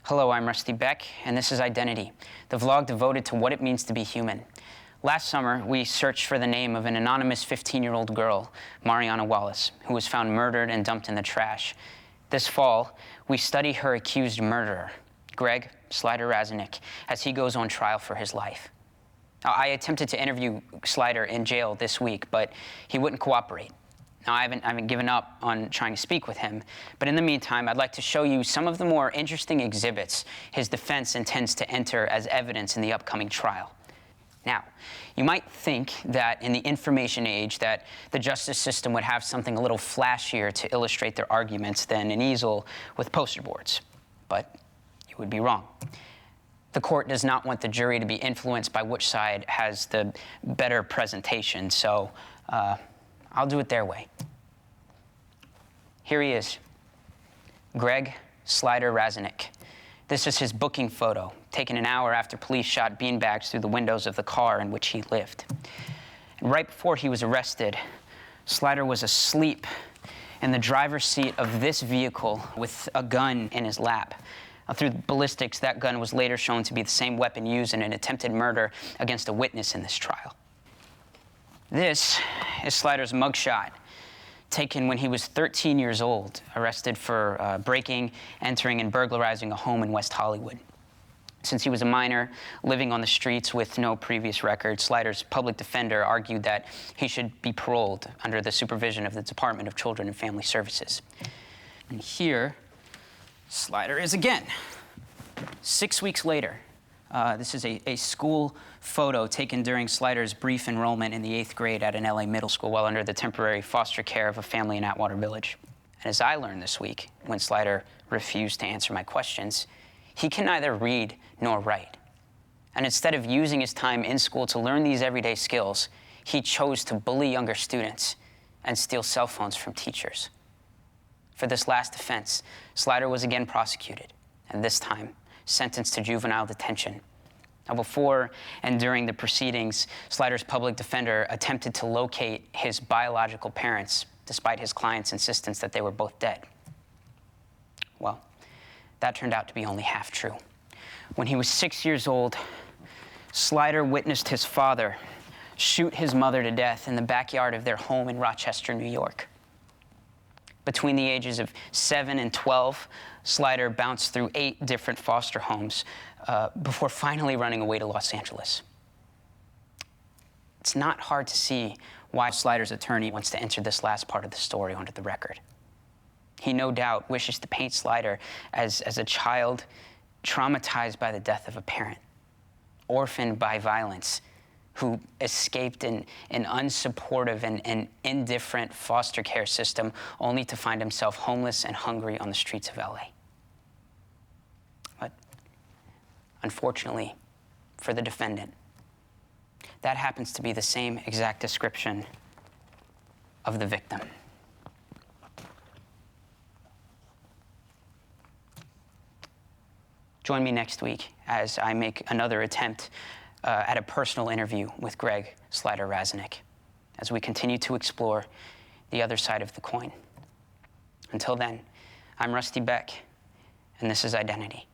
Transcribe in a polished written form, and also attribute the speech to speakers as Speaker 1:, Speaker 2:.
Speaker 1: Hello, I'm Rusty Beck, and this is Identity, the vlog devoted to what it means to be human. Last summer, we searched for the name of an anonymous 15-year-old girl, Mariana Wallace, who was found murdered and dumped in the trash. This fall, we study her accused murderer, Greg Slider Razanik, as he goes on trial for his life. Now, I attempted to interview Slider in jail this week, but he wouldn't cooperate. Now, I haven't given up on trying to speak with him, but in the meantime, I'd like to show you some of the more interesting exhibits his defense intends to enter as evidence in the upcoming trial. Now, you might think that in the information age that the justice system would have something a little flashier to illustrate their arguments than an easel with poster boards, but you would be wrong. The court does not want the jury to be influenced by which side has the better presentation, so I'll do it their way. Here he is, Greg Slider Razanik. This is his booking photo, taken an hour after police shot beanbags through the windows of the car in which he lived. And right before he was arrested, Slider was asleep in the driver's seat of this vehicle with a gun in his lap. Through ballistics, that gun was later shown to be the same weapon used in an attempted murder against a witness in this trial. This is Slider's mugshot, taken when he was 13 years old, arrested for breaking, entering, and burglarizing a home in West Hollywood. Since he was a minor, living on the streets with no previous record, Slider's public defender argued that he should be paroled under the supervision of the Department of Children and Family Services. And here, Slider is again, 6 weeks later. This is a school photo taken during Slider's brief enrollment in the 8th grade at an LA middle school while under the temporary foster care of a family in Atwater Village. And as I learned this week, when Slider refused to answer my questions, he can neither read nor write. And instead of using his time in school to learn these everyday skills, he chose to bully younger students and steal cell phones from teachers. For this last offense, Slider was again prosecuted, and this time, sentenced to juvenile detention. Now, before and during the proceedings, Slider's public defender attempted to locate his biological parents, despite his client's insistence that they were both dead. Well, that turned out to be only half true. When he was 6 years old, Slider witnessed his father shoot his mother to death in the backyard of their home in Rochester, New York. Between the ages of 7 and 12, Slider bounced through 8 different foster homes before finally running away to Los Angeles. It's not hard to see why Slider's attorney wants to enter this last part of the story onto the record. He no doubt wishes to paint Slider as a child traumatized by the death of a parent, orphaned by violence, who escaped an unsupportive and indifferent foster care system only to find himself homeless and hungry on the streets of LA. But unfortunately for the defendant, that happens to be the same exact description of the victim. Join me next week as I make another attempt at a personal interview with Greg Slider Razanik as we continue to explore the other side of the coin. Until then, I'm Rusty Beck, and this is Identity.